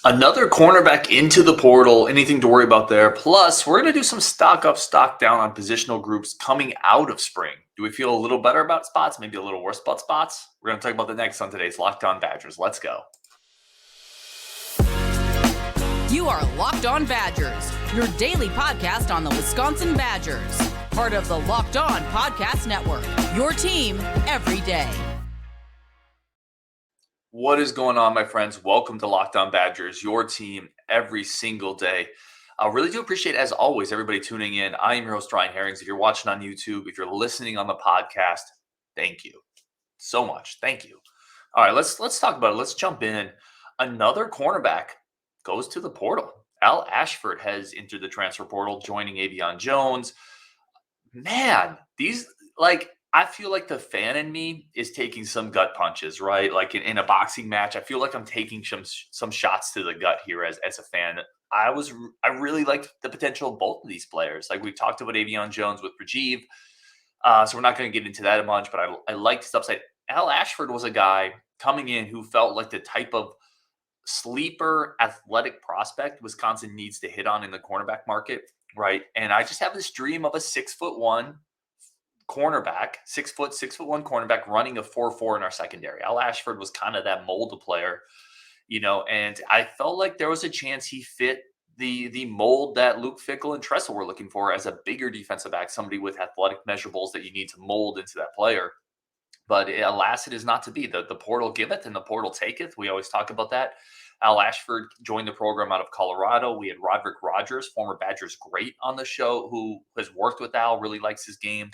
Another cornerback into the portal. Anything to worry about there? Plus, we're going to do some stock up, stock down on positional groups coming out of spring. Do we feel a little better about spots? Maybe a little worse about spots? We're going to talk about the next on today's Locked On Badgers. Let's go. You are Locked On Badgers, your daily podcast on the Wisconsin Badgers. Part of the Locked On Podcast Network, your team every day. What is going on, my friends? Welcome to Locked On Badgers, your team every single day. I really do appreciate, as always, everybody tuning in. I am your host, Ryan Herrings. If you're watching on YouTube, if you're listening on the podcast, thank you so much. Thank you. All right, let's talk about it. Let's jump in. Another cornerback goes to the portal. Al Ashford has entered the transfer portal, joining Avion Jones. Man, I feel like the fan in me is taking some gut punches, right? Like in a boxing match, I feel like I'm taking some shots to the gut here as a fan. I really liked the potential of both of these players. Like we talked about Avion Jones with Rajiv, so we're not going to get into that a bunch. But I liked his upside. Al Ashford was a guy coming in who felt like the type of sleeper athletic prospect Wisconsin needs to hit on in the cornerback market, right? And I just have this dream of a 6'1" cornerback, 6'1" cornerback running a 4.4 in our secondary. Al Ashford was kind of that mold of player, and I felt like there was a chance he fit the mold that Luke Fickell and Tressel were looking for as a bigger defensive back, somebody with athletic measurables that you need to mold into that player. But alas, it is not to be. The portal giveth and the portal taketh. We always talk about that. Al Ashford joined the program out of Colorado. We had Roderick Rogers, former Badgers great, on the show, who has worked with Al, really likes his game,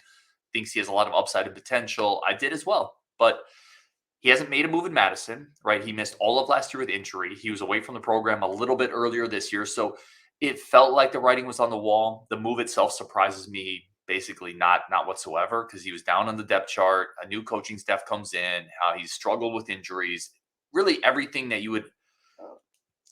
thinks he has a lot of upside and potential. I did as well. But he hasn't made a move in Madison, right? He missed all of last year with injury. He was away from the program a little bit earlier this year. So it felt like the writing was on the wall. The move itself surprises me basically not whatsoever, because he was down on the depth chart. A new coaching staff comes in, how he's struggled with injuries. Really everything that you would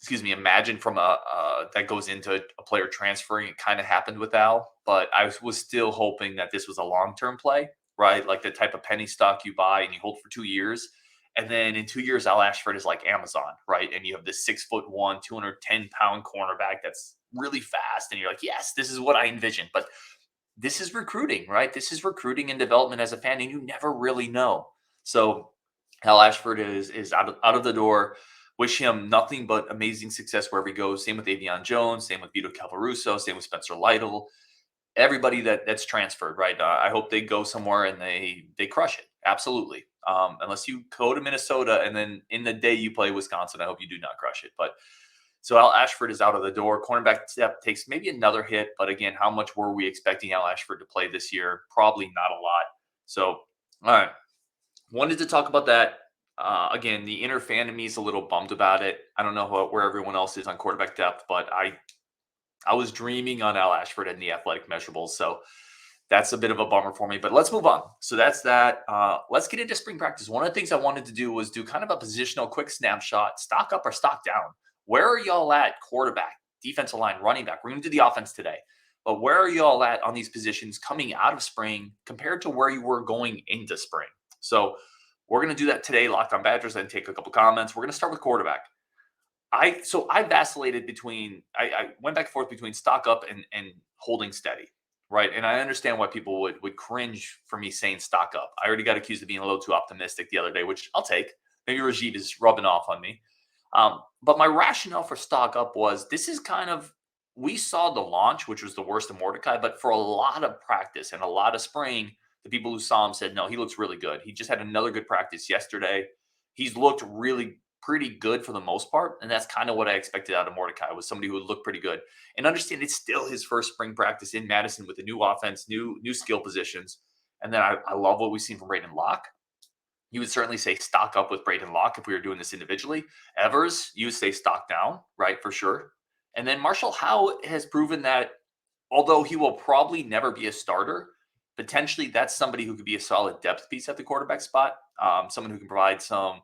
imagine from that goes into a player transferring. It kind of happened with Al, but I was still hoping that this was a long-term play, right? Like the type of penny stock you buy and you hold for 2 years. And then in 2 years, Al Ashford is like Amazon, right? And you have this 6'1", 210-pound cornerback that's really fast. And you're like, yes, this is what I envisioned. But this is recruiting, right? This is recruiting and development as a fan, and you never really know. So Al Ashford is out of the door. Wish him nothing but amazing success wherever he goes. Same with Avion Jones, same with Vito Calvaruso, same with Spencer Lytle. Everybody that's transferred, right? I hope they go somewhere and they crush it. Absolutely. Unless you go to Minnesota and then in the day you play Wisconsin, I hope you do not crush it. But so Al Ashford is out of the door. Cornerback step takes maybe another hit, but again, how much were we expecting Al Ashford to play this year? Probably not a lot. So, all right, wanted to talk about that. Again, the inner fan in me is a little bummed about it. I don't know where everyone else is on quarterback depth, but I was dreaming on Al Ashford and the athletic measurables. So that's a bit of a bummer for me, but let's move on. So that's that. Let's get into spring practice. One of the things I wanted to do was do kind of a positional quick snapshot, stock up or stock down. Where are y'all at quarterback, defensive line, running back? We're going to do the offense today. But where are y'all at on these positions coming out of spring compared to where you were going into spring? So we're going to do that today, Locked On Badgers, and take a couple comments. We're going to start with quarterback. I vacillated between, I went back and forth between stock up and holding steady, right? And I understand why people would cringe for me saying stock up. I already got accused of being a little too optimistic the other day, which I'll take. Maybe Rajiv is rubbing off on me. But my rationale for stock up was this is kind of, we saw the launch, which was the worst of Mordecai, but for a lot of practice and a lot of spring, the people who saw him said, no, he looks really good. He just had another good practice yesterday. He's looked really pretty good for the most part. And that's kind of what I expected out of Mordecai, was somebody who would look pretty good. And understand it's still his first spring practice in Madison with a new offense, new skill positions. And then I love what we've seen from Braden Locke. You would certainly say stock up with Braden Locke if we were doing this individually. Evers, you would say stock down, right, for sure. And then Marshall Howe has proven that although he will probably never be a starter, potentially that's somebody who could be a solid depth piece at the quarterback spot, someone who can provide some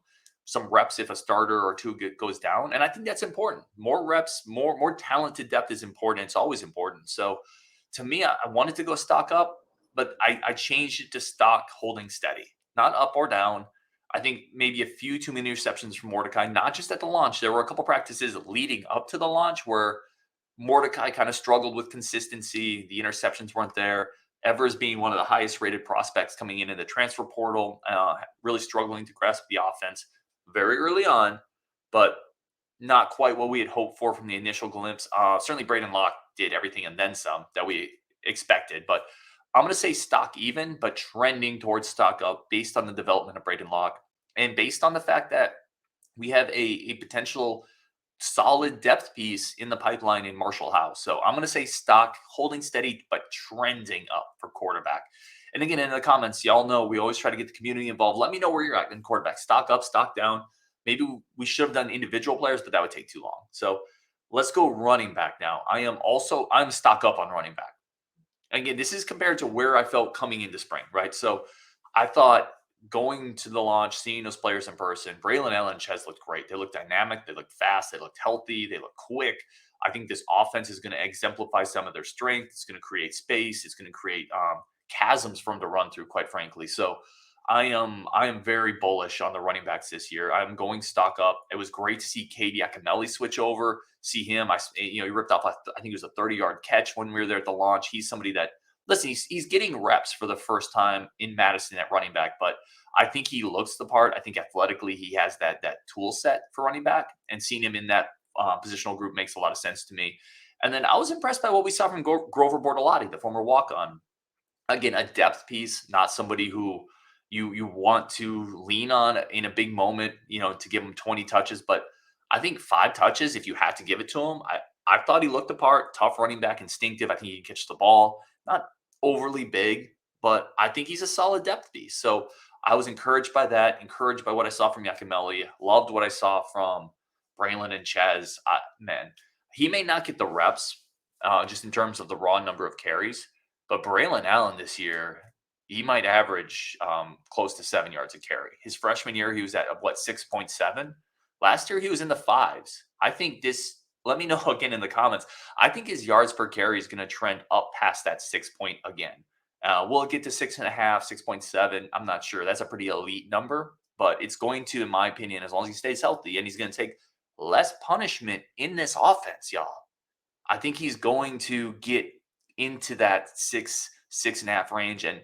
reps if a starter or two goes down. And I think that's important. More reps, more talented depth is important. It's always important. So to me, I wanted to go stock up, but I changed it to stock holding steady, not up or down. I think maybe a few too many receptions from Mordecai, not just at the launch. There were a couple practices leading up to the launch where Mordecai kind of struggled with consistency. The interceptions weren't there. Evers being one of the highest rated prospects coming in the transfer portal, really struggling to grasp the offense very early on, but not quite what we had hoped for from the initial glimpse. Certainly, Braden Locke did everything and then some that we expected, but I'm going to say stock even, but trending towards stock up based on the development of Braden Locke and based on the fact that we have a potential solid depth piece in the pipeline in Marshall House. So I'm going to say stock holding steady, but trending up for quarterback. And again, in the comments, y'all know we always try to get the community involved. Let me know where you're at in quarterback. Stock up, stock down. Maybe we should have done individual players, but that would take too long. So let's go running back now. I'm stock up on running back. Again, this is compared to where I felt coming into spring, right? So I thought going to the launch, seeing those players in person, Braelon, Allen, and Chez looked great. They looked dynamic. They looked fast. They looked healthy. They looked quick. I think this offense is going to exemplify some of their strength. It's going to create space. It's going to create chasms for them to run through, quite frankly. So I am very bullish on the running backs this year. I'm going stock up. It was great to see Katie Akinelli switch over. See him. He ripped off. I think it was a 30-yard catch when we were there at the launch. He's somebody that listen. He's getting reps for the first time in Madison at running back, but I think he looks the part. I think athletically he has that tool set for running back, and seeing him in that positional group makes a lot of sense to me. And then I was impressed by what we saw from Grover Bortolotti, the former walk-on. Again, a depth piece, not somebody who you want to lean on in a big moment, to give him 20 touches. But I think 5 touches, if you have to give it to him, I thought he looked the part. Tough running back, instinctive. I think he can catch the ball. Not overly big, but I think he's a solid depth piece. So I was encouraged by that, encouraged by what I saw from Yakimelli. Loved what I saw from Braelon and Chez. Man, he may not get the reps just in terms of the raw number of carries, but Braelon Allen this year, he might average close to 7 yards a carry. His freshman year, he was at 6.7. Last year, he was in the fives. I think this. Let me know again in the comments. I think his yards per carry is going to trend up past that 6 point again. Will it get to 6.5, 6.7? I'm not sure. That's a pretty elite number, but it's going to, in my opinion, as long as he stays healthy, and he's going to take less punishment in this offense, y'all. I think he's going to get into that 6.5 range. And,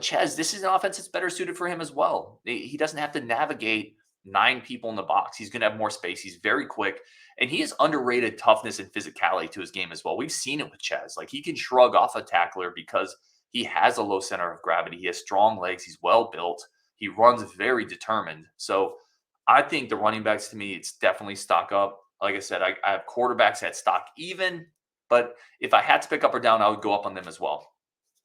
Chez, this is an offense that's better suited for him as well. He doesn't have to navigate 9 people in the box. He's going to have more space. He's very quick. And he has underrated toughness and physicality to his game as well. We've seen it with Chez. Like, he can shrug off a tackler because he has a low center of gravity. He has strong legs. He's well built. He runs very determined. So I think the running backs, to me, it's definitely stock up. Like I said, I have quarterbacks at stock even. But if I had to pick up or down, I would go up on them as well.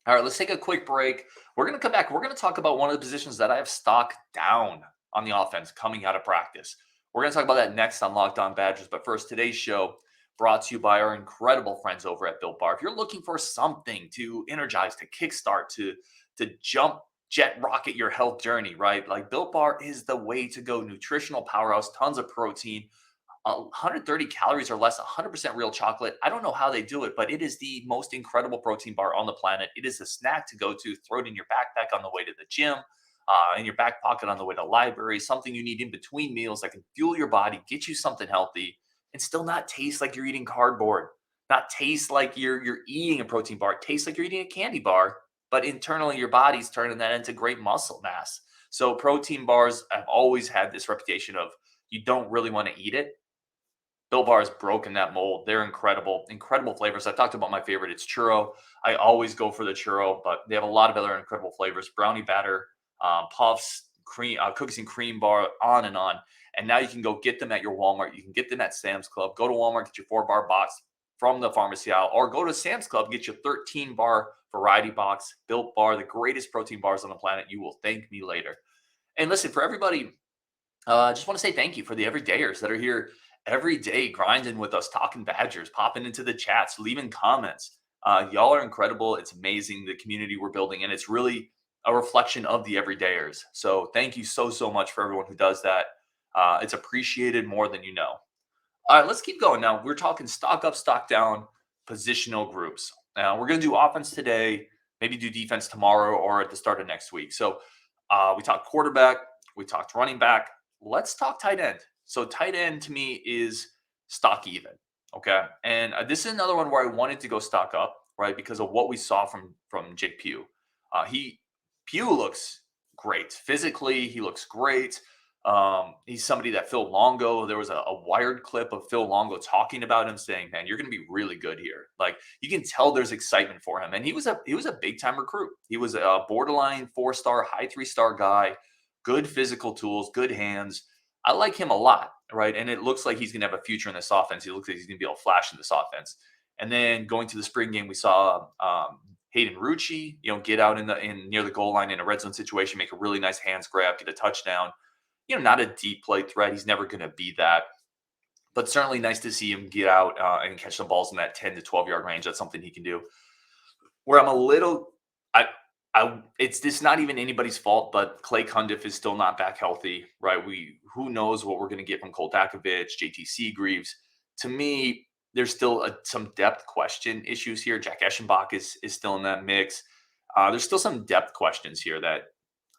All right, let's take a quick break. We're going to come back. We're going to talk about one of the positions that I have stock down on the offense coming out of practice. We're going to talk about that next on Locked On Badgers. But first, today's show brought to you by our incredible friends over at Built Bar. If you're looking for something to energize, to kickstart, to jump jet rocket your health journey, right? Like, Built Bar is the way to go. Nutritional powerhouse, tons of protein, 130 calories or less, 100% real chocolate. I don't know how they do it, but it is the most incredible protein bar on the planet. It is a snack to go to. Throw it in your backpack on the way to the gym, in your back pocket on the way to the library, something you need in between meals that can fuel your body, get you something healthy, and still not taste like you're eating cardboard, not taste like you're eating a protein bar. It tastes like you're eating a candy bar, but internally your body's turning that into great muscle mass. So protein bars have always had this reputation of you don't really want to eat it. Built Bar has broken that mold. They're incredible, incredible flavors. I talked about my favorite. It's churro. I always go for the churro, but they have a lot of other incredible flavors. Brownie batter, puffs, cream, cookies and cream bar, on and on. And now you can go get them at your Walmart. You can get them at Sam's Club. Go to Walmart, get your 4-bar box from the pharmacy aisle, or go to Sam's Club, get your 13-bar variety box. Built Bar, the greatest protein bars on the planet. You will thank me later. And listen, for everybody, I just want to say thank you for the everydayers that are here every day grinding with us, talking Badgers, popping into the chats, leaving comments. Y'all are incredible. It's amazing, the community we're building, and it's really a reflection of the everydayers. So thank you so much for everyone who does that. It's appreciated more than you know. All right, let's keep going. Now, we're talking stock up, stock down, positional groups. Now, we're going to do offense today, maybe do defense tomorrow or at the start of next week. So we talked quarterback, We talked running back. Let's talk tight end. So tight end to me is stock even. Okay, and this is another one where I wanted to go stock up, right, because of what we saw from Jake Pugh. He Pugh looks great physically. He looks great. He's somebody that Phil Longo. There was a wired clip of Phil Longo talking about him, saying, "Man, you're going to be really good here." Like you can tell, there's excitement for him, and he was a big time recruit. He was a borderline 4-star, high 3-star guy. Good physical tools, good hands. I like him a lot, right? And it looks like he's going to have a future in this offense. He looks like he's going to be able to flash in this offense. And then going to the spring game, we saw Hayden Rucci, get out in near the goal line in a red zone situation, make a really nice hands grab, get a touchdown. Not a deep play threat. He's never going to be that, but certainly nice to see him get out and catch some balls in that 10 to 12-yard range. That's something he can do. Where I'm a little, it's this not even anybody's fault, but Clay Cundiff is still not back healthy, right? Who knows what we're going to get from Colt Dakovich, JT Seagreaves. To me, there's still some depth question issues here. Jack Eschenbach is still in that mix. There's still some depth questions here that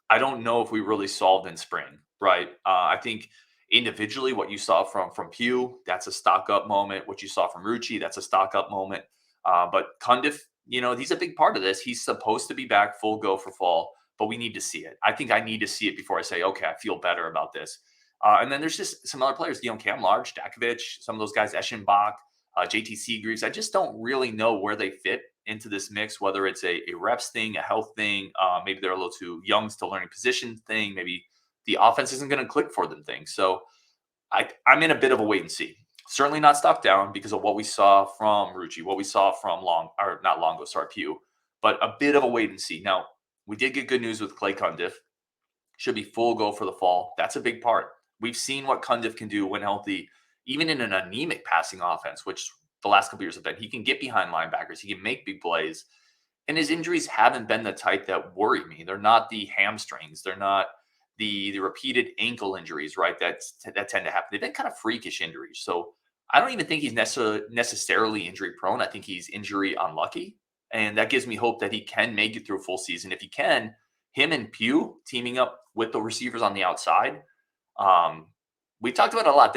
I don't know if we really solved in spring, right? I think individually, what you saw from Pugh, that's a stock up moment. What you saw from Rucci, that's a stock up moment. But Cundiff, he's a big part of this. He's supposed to be back full go for fall, but we need to see it. I think I need to see it before I say, okay, I feel better about this. And then there's just some other players, Cam Large, Dakovich, some of those guys, Eschenbach, JT Seagreaves. I just don't really know where they fit into this mix, whether it's a reps thing, a health thing, maybe they're a little too young, still learning position thing, maybe the offense isn't going to click for them thing. So I'm in a bit of a wait and see. Certainly not stock down because of what we saw from Rucci, what we saw from Pugh, but a bit of a wait and see. Now, we did get good news with Clay Cundiff. Should be full go for the fall. That's a big part. We've seen what Cundiff can do when healthy, even in an anemic passing offense, which the last couple years have been. He can get behind linebackers. He can make big plays. And his injuries haven't been the type that worry me. They're not the hamstrings. They're not the repeated ankle injuries, right? That tend to happen. They've been kind of freakish injuries. So I don't even think he's necessarily injury prone. I think he's injury unlucky. And that gives me hope that he can make it through a full season. If he can, him and Pugh teaming up with the receivers on the outside. We talked about it a lot.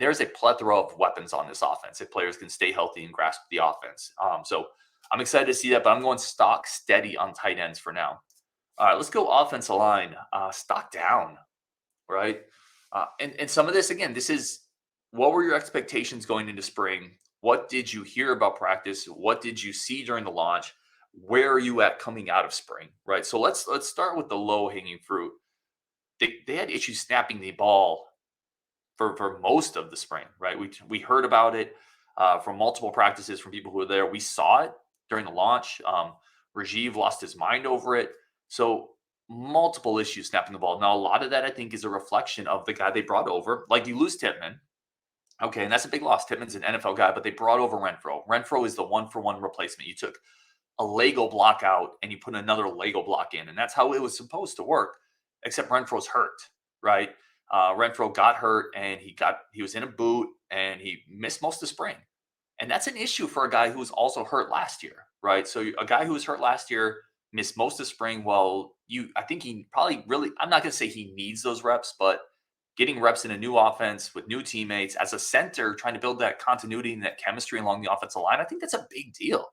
There's a plethora of weapons on this offense if players can stay healthy and grasp the offense. So I'm excited to see that, but I'm going stock steady on tight ends for now. All right, let's go offensive line. Stock down, right? And some of this, again, this is what were your expectations going into spring? What did you hear about practice? What did you see during the launch? Where are you at coming out of spring, right? So let's start with the low hanging fruit. They had issues snapping the ball for most of the spring, right? We heard about it from multiple practices from people who were there. We saw it during the launch. Rajiv lost his mind over it. So multiple issues snapping the ball. Now, a lot of that I think is a reflection of the guy they brought over. Like you lose Tippmann. Okay, and that's a big loss. Tippmann's an NFL guy, but they brought over Renfro. Renfro is the one-for-one replacement. You took a Lego block out and you put another Lego block in, and that's how it was supposed to work, except Renfro's hurt, right? Renfro got hurt and he was in a boot and he missed most of spring. And that's an issue for a guy who was also hurt last year, right? So a guy who was hurt last year missed most of spring. Well, I think he probably really, I'm not going to say he needs those reps, but getting reps in a new offense with new teammates as a center, trying to build that continuity and that chemistry along the offensive line, I think that's a big deal.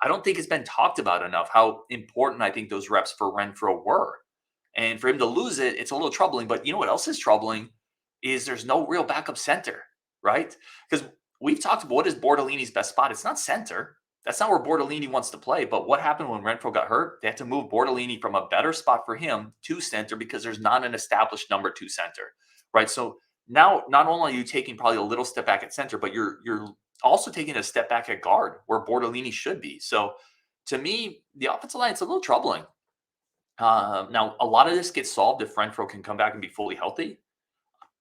I don't think it's been talked about enough how important I think those reps for Renfro were. And for him to lose it, it's a little troubling. But you know what else is troubling is there's no real backup center, right? Because we've talked about what is Bordellini's best spot. It's not center. That's not where Bordellini wants to play. But what happened when Renfro got hurt? They had to move Bordellini from a better spot for him to center because there's not an established number 2 center, right? So now not only are you taking probably a little step back at center, but you're also taking a step back at guard where Bordellini should be. So to me, the offensive line, it's a little troubling. Now, a lot of this gets solved if Renfro can come back and be fully healthy.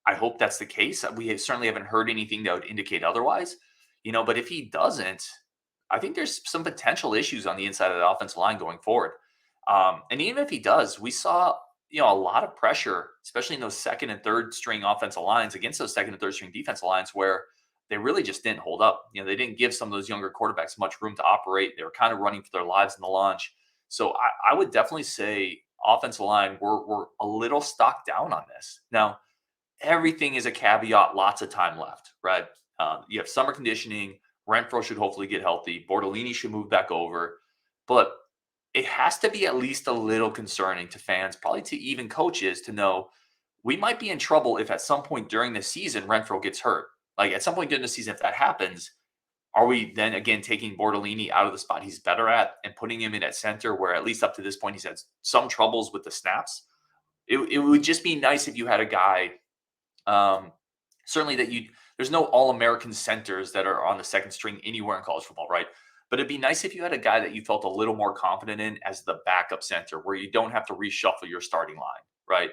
I hope that's the case. We certainly haven't heard anything that would indicate otherwise, but if he doesn't, I think there's some potential issues on the inside of the offensive line going forward. And even if he does, we saw, a lot of pressure, especially in those second and third string offensive lines against those second and third string defensive lines where they really just didn't hold up. They didn't give some of those younger quarterbacks much room to operate. They were kind of running for their lives in the launch. So I would definitely say offensive line, we're a little stocked down on this. Now, everything is a caveat, lots of time left, right? You have summer conditioning. Renfro should hopefully get healthy. Bortolini should move back over. But it has to be at least a little concerning to fans, probably to even coaches, to know we might be in trouble if at some point during the season Renfro gets hurt. Like at some point during the season, if that happens, are we then again taking Bortolini out of the spot he's better at and putting him in at center, where at least up to this point he's had some troubles with the snaps? It would just be nice if you had a guy, certainly that there's no all-American centers that are on the second string anywhere in college football, right? But it'd be nice if you had a guy that you felt a little more confident in as the backup center, where you don't have to reshuffle your starting line, right?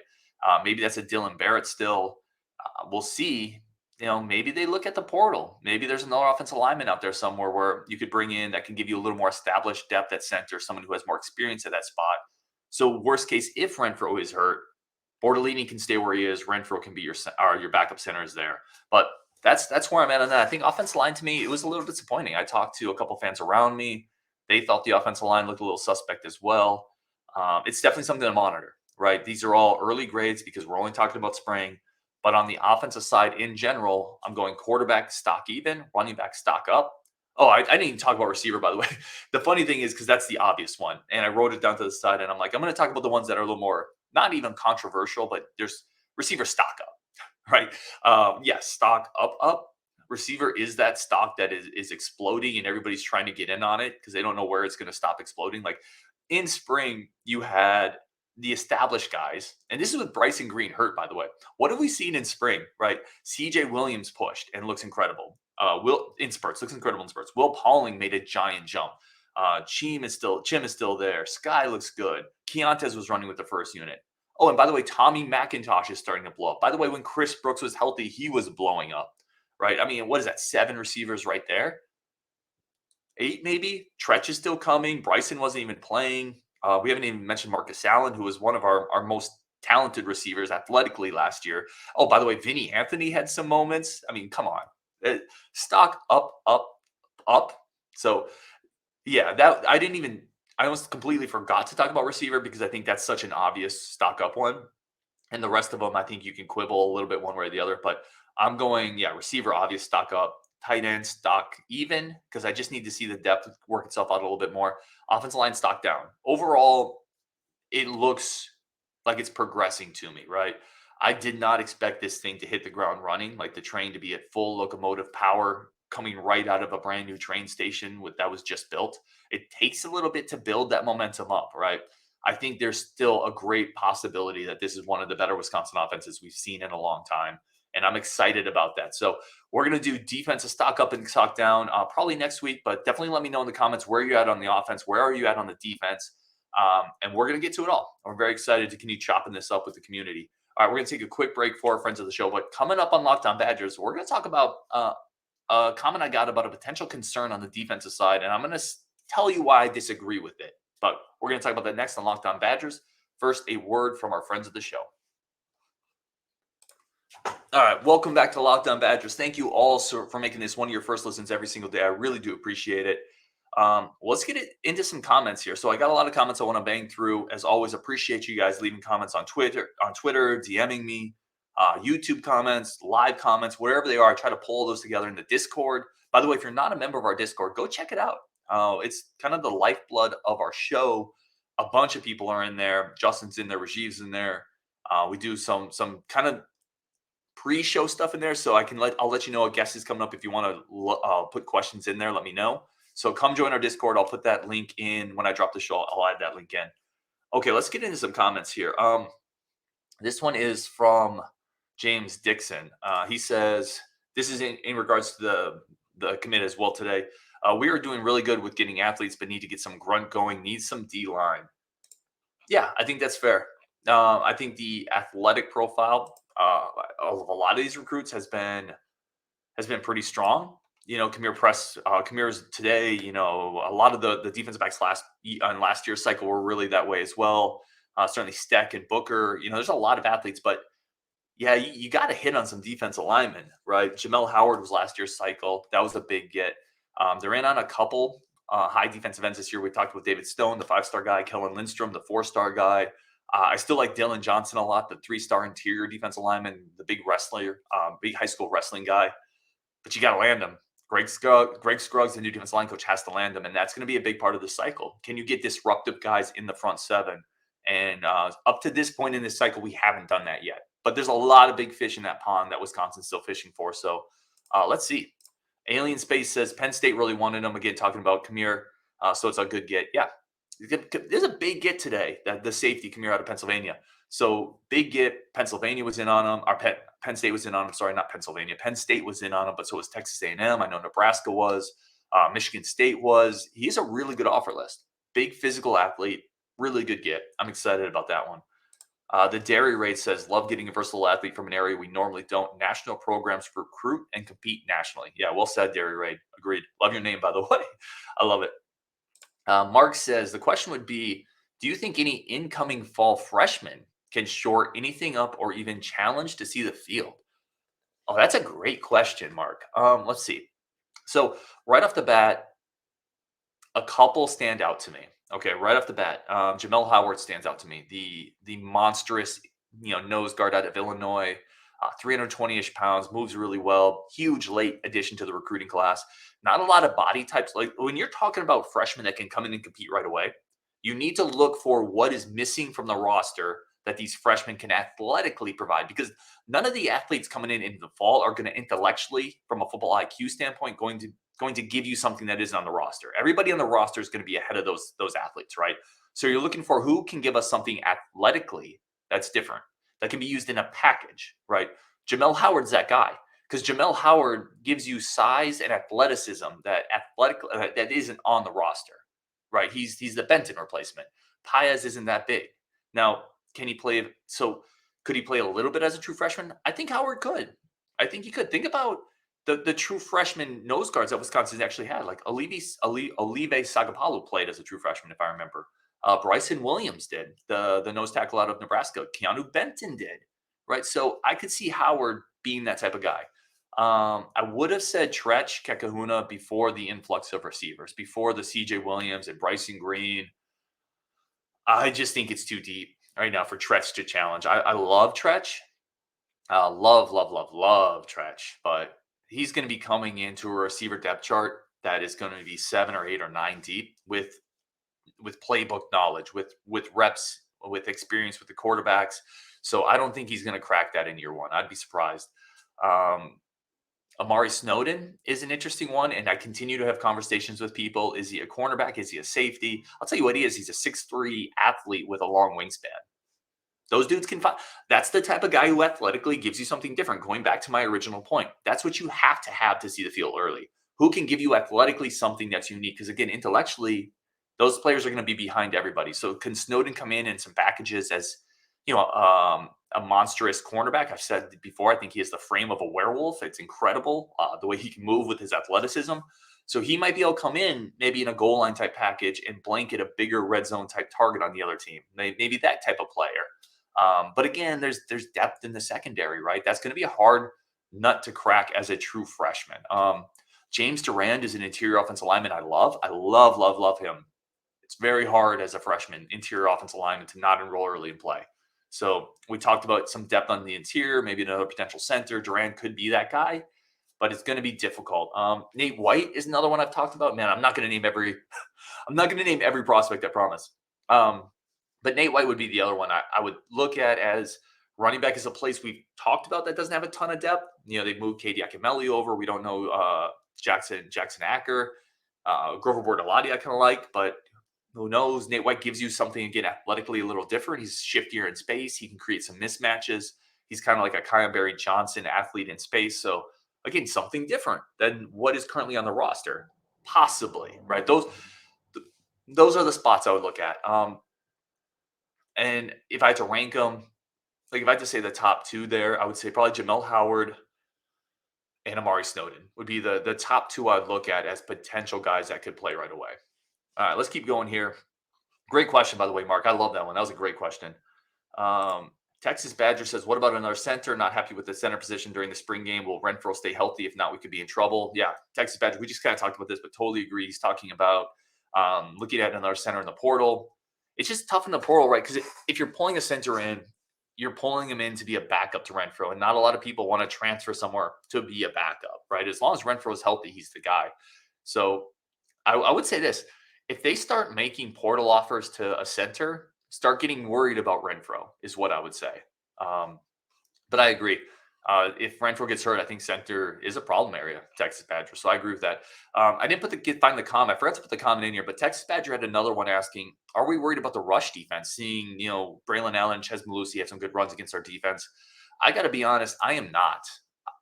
Maybe that's a Dylan Barrett still. We'll see. Maybe they look at the portal. Maybe there's another offensive lineman out there somewhere where you could bring in that can give you a little more established depth at center, someone who has more experience at that spot. So worst case, if Renfro is hurt, Bortolini can stay where he is. Renfro can be your backup center is there. But that's where I'm at on that. I think offensive line, to me, it was a little disappointing. I talked to a couple fans around me. They thought the offensive line looked a little suspect as well. It's definitely something to monitor, right? These are all early grades because we're only talking about spring. But on the offensive side in general, I'm going quarterback stock even, running back stock up. Oh, I didn't even talk about receiver, by the way. The funny thing is, because that's the obvious one. And I wrote it down to the side, and I'm like, I'm going to talk about the ones that are a little more, not even controversial, but there's receiver stock up, right? Yes, stock up. Receiver is that stock that is exploding, and everybody's trying to get in on it because they don't know where it's going to stop exploding. Like in spring, you had the established guys, and this is with Bryson Green hurt, by the way. What have we seen in spring, right? CJ Williams pushed and looks incredible. Looks incredible in spurts. Will Pauling made a giant jump. Chim is still there. Sky looks good. Keontae was running with the first unit. Oh, and by the way, Tommy McIntosh is starting to blow up. By the way, when Chris Brooks was healthy, he was blowing up, right? I mean, what is that? 7 receivers right there? 8 maybe? Tretch is still coming. Bryson wasn't even playing. We haven't even mentioned Marcus Allen, who was one of our most talented receivers athletically last year. Oh, by the way, Vinny Anthony had some moments. I mean, come on. Stock up. So, yeah, I almost completely forgot to talk about receiver because I think that's such an obvious stock up one. And the rest of them, I think you can quibble a little bit one way or the other. But I'm going, receiver, obvious stock up. Tight end, stock even, because I just need to see the depth work itself out a little bit more. Offensive line, stock down. Overall, it looks like it's progressing to me, right? I did not expect this thing to hit the ground running, like the train to be at full locomotive power coming right out of a brand new train station that was just built. It takes a little bit to build that momentum up, right? I think there's still a great possibility that this is one of the better Wisconsin offenses we've seen in a long time. And I'm excited about that. So we're going to do defensive stock up and stock down probably next week, but definitely let me know in the comments where you're at on the offense. Where are you at on the defense? And we're going to get to it all. I'm very excited to continue chopping this up with the community. All right, we're going to take a quick break for our friends of the show. But coming up on Locked On Badgers, we're going to talk about a comment I got about a potential concern on the defensive side. And I'm going to tell you why I disagree with it. But we're going to talk about that next on Locked On Badgers. First, a word from our friends of the show. All right, welcome back to Locked On Badgers. Thank you all for making this one of your first listens every single day. I really do appreciate it. Let's get into some comments here. So I got a lot of comments I want to bang through. As always, appreciate you guys leaving comments on Twitter, DMing me, YouTube comments, live comments, wherever they are. I try to pull those together in the Discord. By the way, if you're not a member of our Discord, go check it out. It's kind of the lifeblood of our show. A bunch of people are in there. Justin's in there. Rajiv's in there. We do some kind of pre-show stuff in there, so I'll let you know a guest is coming up. If you want to put questions in there, let me know. So come join our Discord. I'll put that link in when I drop the show. I'll add that link in. Okay, let's get into some comments here. This one is from James Dixon. He says, this is in regards to the commit as well today. We are doing really good with getting athletes, but need to get some grunt going, need some D-line. Yeah, I think that's fair. I think the athletic profile of a lot of these recruits has been pretty strong. Kamira's today, a lot of the defensive backs last year's cycle were really that way as well. Certainly Steck and Booker, there's a lot of athletes, but yeah, you got to hit on some defensive linemen, right? Jamel Howard was last year's cycle. That was a big get. They're in on a couple high defensive ends this year. We talked with David Stone, the 5-star guy, Kellen Lindstrom, the 4-star guy. I still like Dylan Johnson a lot, the 3-star interior defensive lineman, the big wrestler, big high school wrestling guy. But you got to land him. Greg Scruggs, the new defensive line coach, has to land him, and that's going to be a big part of the cycle. Can you get disruptive guys in the front seven? And up to this point in this cycle, we haven't done that yet. But there's a lot of big fish in that pond that Wisconsin's still fishing for. So let's see. Alien Space says Penn State really wanted him. Again, talking about Kamir. So it's a good get. Yeah. There's a big get today, that the safety Kamir out of Pennsylvania. So big get. Pennsylvania was in on him. Penn State was in on him. Sorry, not Pennsylvania. Penn State was in on him, but so was Texas A&M. I know Nebraska was. Michigan State was. He's a really good offer list. Big physical athlete. Really good get. I'm excited about that one. The Dairy Raid says, love getting a versatile athlete from an area we normally don't. National programs recruit and compete nationally. Yeah, well said, Dairy Raid. Agreed. Love your name, by the way. I love it. Mark says, the question would be, do you think any incoming fall freshmen can shore anything up or even challenge to see the field? Oh, that's a great question, Mark. Let's see. So right off the bat, a couple stand out to me. Okay, right off the bat, Jamel Howard stands out to me. The monstrous, nose guard out of Illinois, 320-ish pounds, moves really well. Huge late addition to the recruiting class. Not a lot of body types. Like when you're talking about freshmen that can come in and compete right away, you need to look for what is missing from the roster that these freshmen can athletically provide, because none of the athletes coming in the fall are going to intellectually, from a football IQ standpoint, going to give you something that isn't on the roster. Everybody on the roster is going to be ahead of those athletes, right? So you're looking for who can give us something athletically that's different, that can be used in a package, right? Jamel Howard's that guy, because Jamel Howard gives you size and athleticism that isn't on the roster, right? He's the Benton replacement. Paez isn't that big. Now, can he play? So could he play a little bit as a true freshman? I think Howard could. I think he could. Think about the true freshman nose guards that Wisconsin actually had. Like Olive Sagapolu played as a true freshman, if I remember. Bryson Williams did, the nose tackle out of Nebraska. Keanu Benton did, right? So I could see Howard being that type of guy. I would have said Tretch Kekahuna before the influx of receivers, before the CJ Williams and Bryson Green. I just think it's too deep right now for Tretch to challenge. I love Tretch. Love Tretch, but he's going to be coming into a receiver depth chart that is going to be 7 or 8 or 9 deep with playbook knowledge, with reps, with experience with the quarterbacks. So I don't think he's going to crack that in year one. I'd be surprised. Amari Snowden is an interesting one, and I continue to have conversations with people. Is he a cornerback? Is he a safety? I'll tell you what he is. He's a 6'3" athlete with a long wingspan. Those dudes can find. That's the type of guy who athletically gives you something different. Going back to my original point, that's what you have to see the field early. Who can give you athletically something that's unique? Because again, intellectually, those players are going to be behind everybody. So can Snowden come in some packages as, a monstrous cornerback? I've said before, I think he has the frame of a werewolf. It's incredible the way he can move with his athleticism. So he might be able to come in maybe in a goal line type package and blanket a bigger red zone type target on the other team. Maybe that type of player. But again, there's depth in the secondary, right? That's going to be a hard nut to crack as a true freshman. James Durand is an interior offensive lineman I love him. It's very hard as a freshman interior offensive lineman to not enroll early in play. So we talked about some depth on the interior, maybe another potential center. Durand could be that guy, but it's going to be difficult. Nate White is another one I've talked about. Man, I'm not going to name every prospect, I promise. But Nate White would be the other one I would look at as running back. Is a place we've talked about that doesn't have a ton of depth. They've moved Katie Akameli over. We don't know Jackson Acker. Grover Bordelati I kind of like, but who knows? Nate White gives you something, again, athletically a little different. He's shiftier in space. He can create some mismatches. He's kind of like a Kyle Barry Johnson athlete in space. So, again, something different than what is currently on the roster. Possibly, right? Those are the spots I would look at. And if I had to rank them, like if I had to say the top two there, I would say probably Jamel Howard and Amari Snowden would be the top two I'd look at as potential guys that could play right away. All right, let's keep going here. Great question, by the way, Mark. I love that one. That was a great question. Texas Badger says, what about another center? Not happy with the center position during the spring game. Will Renfro stay healthy? If not, we could be in trouble. Yeah, Texas Badger, we just kind of talked about this, but totally agree. He's talking about looking at another center in the portal. it's just tough in the portal, right? Because if you're pulling a center in, you're pulling him in to be a backup to Renfro, and not a lot of people want to transfer somewhere to be a backup, right? As long as Renfro is healthy, he's the guy. So I would say this: if they start making portal offers to a center, start getting worried about Renfro, is what I would say. Um, but I agree. If Renfro gets hurt, I think center is a problem area, Texas Badger. So I agree with that. I didn't find the comment. I forgot to put the comment in here, but Texas Badger had another one asking, "Are we worried about the rush defense? Seeing Braelon Allen, Chez Mellusi have some good runs against our defense." I got to be honest, I am not.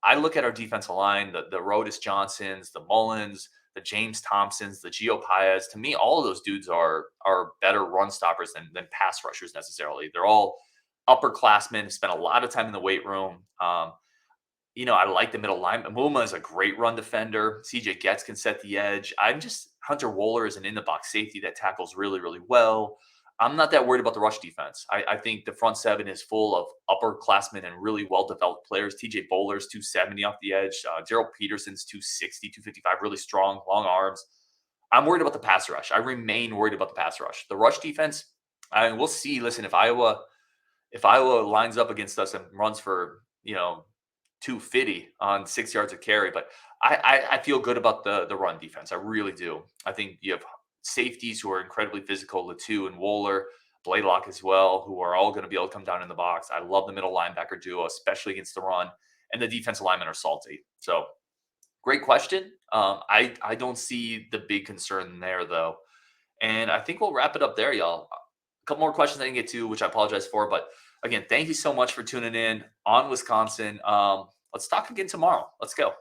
I look at our defensive line, the Rodis Johnsons, the Mullins, the James Thompsons, the Gio Paez. To me, all of those dudes are better run stoppers than pass rushers necessarily. They're all upperclassmen, spent a lot of time in the weight room. I like the middle line. Muma is a great run defender. CJ Getz can set the edge. Hunter Wohler is an in the box safety that tackles really, really well. I'm not that worried about the rush defense. I think the front seven is full of upperclassmen and really well developed players. TJ Bowler's 270 off the edge. Gerald Peterson's 260, 255, really strong, long arms. I'm worried about the pass rush. I remain worried about the pass rush. The rush defense, we'll see. Listen, if Iowa lines up against us and runs for 250 on 6 yards of carry, but I feel good about the run defense. I really do. I think you have safeties who are incredibly physical, Latu and Wohler, Blaylock as well, who are all going to be able to come down in the box. I love the middle linebacker duo, especially against the run, and the defensive linemen are salty. So great question. I don't see the big concern there though, and I think we'll wrap it up there, y'all. A couple more questions I didn't get to, which I apologize for, but again, thank you so much for tuning in on Wisconsin. Let's talk again tomorrow. Let's go.